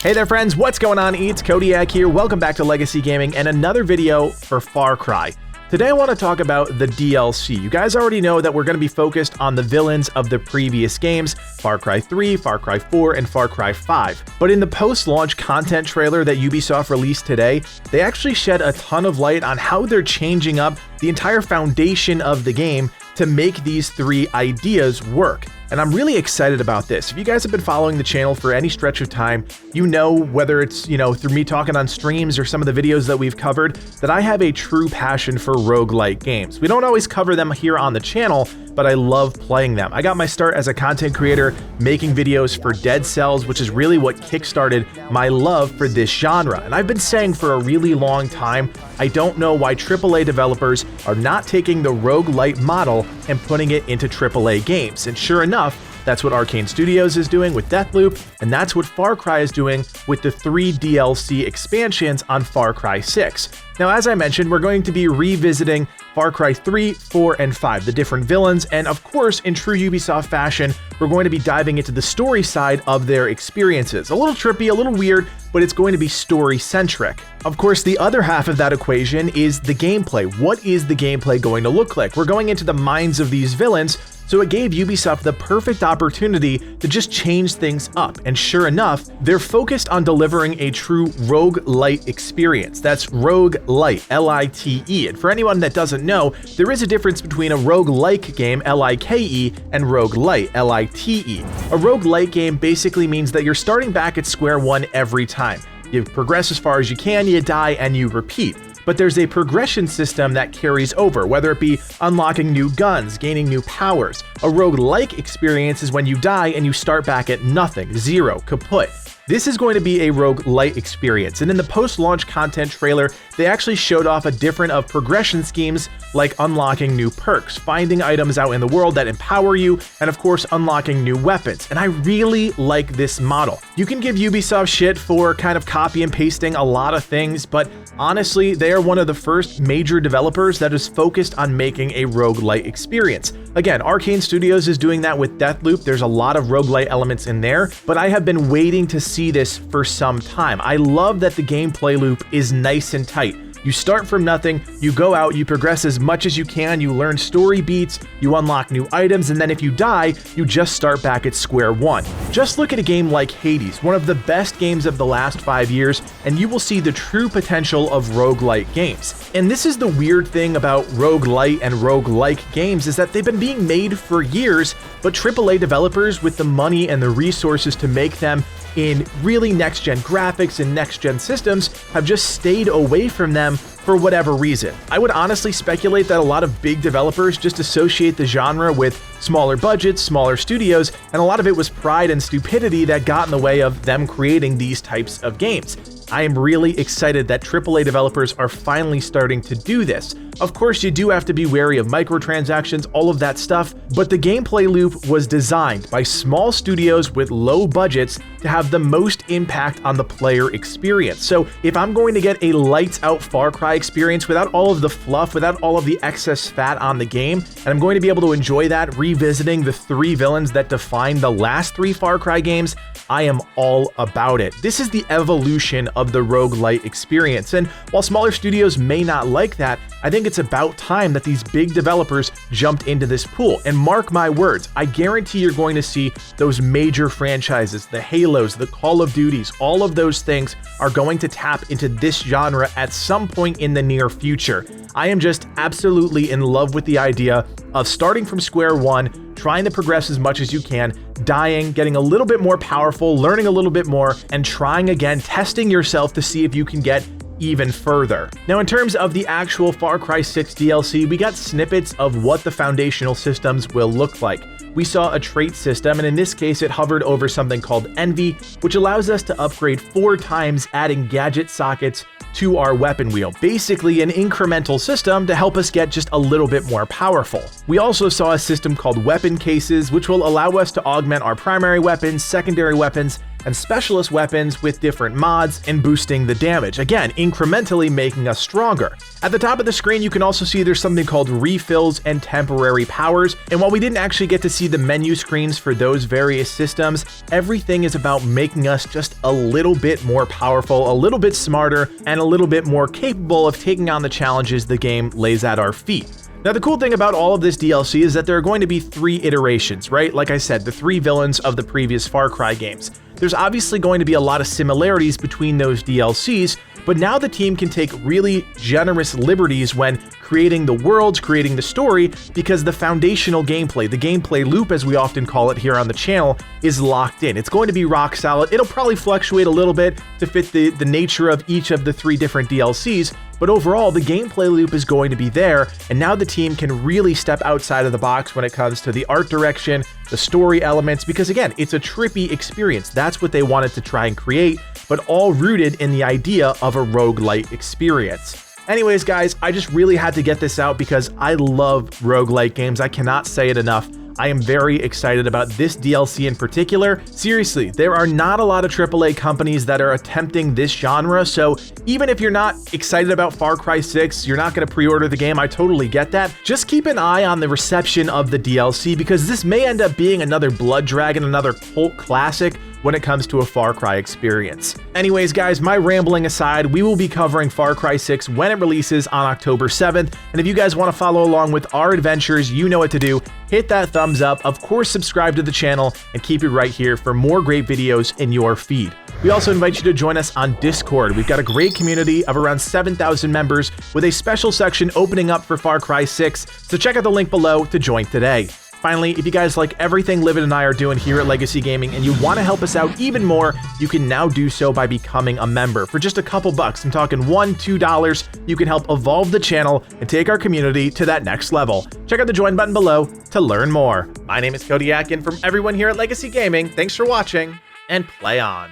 Hey there friends, what's going on? It's Codiak here. Welcome back to Legacy Gaming and another video for Far Cry. Today I want to talk about the DLC. You guys already know that we're going to be focused on the villains of the previous games, Far Cry 3, Far Cry 4, and Far Cry 5. But in the post-launch content trailer that Ubisoft released today, they actually shed a ton of light on how they're changing up the entire foundation of the game to make these three ideas work. And I'm really excited about this. If you guys have been following the channel for any stretch of time, you know, whether it's, through me talking on streams or some of the videos that we've covered, that I have a true passion for roguelite games. We don't always cover them here on the channel, but I love playing them. I got my start as a content creator making videos for Dead Cells, which is really what kickstarted my love for this genre. And I've been saying for a really long time, I don't know why AAA developers are not taking the roguelite model and putting it into AAA games. And sure enough, that's what Arcane Studios is doing with Deathloop, and that's what Far Cry is doing with the 3 DLC expansions on Far Cry 6. Now, as I mentioned, we're going to be revisiting Far Cry 3, 4, and 5, the different villains, and of course, in true Ubisoft fashion, we're going to be diving into the story side of their experiences. A little trippy, a little weird, but it's going to be story-centric. Of course, the other half of that equation is the gameplay. What is the gameplay going to look like? We're going into the minds of these villains, so it gave Ubisoft the perfect opportunity to just change things up. And sure enough, they're focused on delivering a true roguelite experience. That's roguelite, L-I-T-E. And for anyone that doesn't know, there is a difference between a roguelike game, L-I-K-E, and roguelite, L-I-T-E. A roguelite game basically means that you're starting back at square one every time. You progress as far as you can, you die, and you repeat. But there's a progression system that carries over, whether it be unlocking new guns, gaining new powers. A roguelike experience is when you die and you start back at nothing, zero, kaput. This is going to be a roguelite experience, and in the post-launch content trailer, they actually showed off a different of progression schemes like unlocking new perks, finding items out in the world that empower you, and of course unlocking new weapons. And I really like this model. You can give Ubisoft shit for kind of copy and pasting a lot of things, but honestly, they are one of the first major developers that is focused on making a roguelite experience. Again, Arcane Studios is doing that with Deathloop. There's a lot of roguelite elements in there, but I have been waiting to see this for some time. I love that the gameplay loop is nice and tight. You start from nothing, you go out, you progress as much as you can, you learn story beats, you unlock new items, and then if you die, you just start back at square one. Just look at a game like Hades, one of the best games of the last 5 years, and you will see the true potential of roguelite games. And this is the weird thing about roguelite and roguelike games, is that they've been being made for years, but AAA developers with the money and the resources to make them in really next-gen graphics and next-gen systems have just stayed away from them for whatever reason. I would honestly speculate that a lot of big developers just associate the genre with smaller budgets, smaller studios, and a lot of it was pride and stupidity that got in the way of them creating these types of games. I am really excited that AAA developers are finally starting to do this. Of course, you do have to be wary of microtransactions, all of that stuff, but the gameplay loop was designed by small studios with low budgets to have the most impact on the player experience. So if I'm going to get a lights out Far Cry experience without all of the fluff, without all of the excess fat on the game, and I'm going to be able to enjoy that revisiting the 3 villains that define the last 3 Far Cry games, I am all about it. This is the evolution of the roguelite experience, and while smaller studios may not like that, I think it's about time that these big developers jumped into this pool. And mark my words, I guarantee you're going to see those major franchises, the Halos, the Call of Duties, all of those things are going to tap into this genre at some point in the near future. I am just absolutely in love with the idea of starting from square one, trying to progress as much as you can, dying, getting a little bit more powerful, learning a little bit more, and trying again, testing yourself to see if you can get even further. Now, in terms of the actual Far Cry 6 DLC, we got snippets of what the foundational systems will look like. We saw a trait system, and in this case, it hovered over something called Envy, which allows us to upgrade 4 times, adding gadget sockets to our weapon wheel. Basically an incremental system to help us get just a little bit more powerful. We also saw a system called weapon cases, which will allow us to augment our primary weapons, secondary weapons, and specialist weapons with different mods and boosting the damage, again, incrementally making us stronger. At the top of the screen, you can also see there's something called refills and temporary powers, and while we didn't actually get to see the menu screens for those various systems, everything is about making us just a little bit more powerful, a little bit smarter, and a little bit more capable of taking on the challenges the game lays at our feet. Now, the cool thing about all of this DLC is that there are going to be 3 iterations, right? Like I said, the 3 villains of the previous Far Cry games. There's obviously going to be a lot of similarities between those DLCs, but now the team can take really generous liberties when creating the worlds, creating the story, because the foundational gameplay, the gameplay loop as we often call it here on the channel, is locked in. It's going to be rock solid. It'll probably fluctuate a little bit to fit the nature of each of the 3 different DLCs, but overall, the gameplay loop is going to be there, and now the team can really step outside of the box when it comes to the art direction, the story elements, because again, it's a trippy experience. That's what they wanted to try and create, but all rooted in the idea of a roguelite experience. Anyways, guys, I just really had to get this out because I love roguelite games. I cannot say it enough. I am very excited about this DLC in particular. Seriously, there are not a lot of AAA companies that are attempting this genre, so even if you're not excited about Far Cry 6, you're not going to pre-order the game, I totally get that. Just keep an eye on the reception of the DLC because this may end up being another Blood Dragon, another cult classic when it comes to a Far Cry experience. Anyways, guys, my rambling aside, we will be covering Far Cry 6 when it releases on October 7th, and if you guys want to follow along with our adventures, you know what to do. Hit that thumbs up, of course subscribe to the channel, and keep it right here for more great videos in your feed. We also invite you to join us on Discord. We've got a great community of around 7,000 members with a special section opening up for Far Cry 6, so check out the link below to join today. Finally, if you guys like everything Livid and I are doing here at Legacy Gaming and you want to help us out even more, you can now do so by becoming a member. For just a couple bucks, I'm talking $1, $2, you can help evolve the channel and take our community to that next level. Check out the join button below to learn more. My name is Codiak, and from everyone here at Legacy Gaming, thanks for watching, and play on.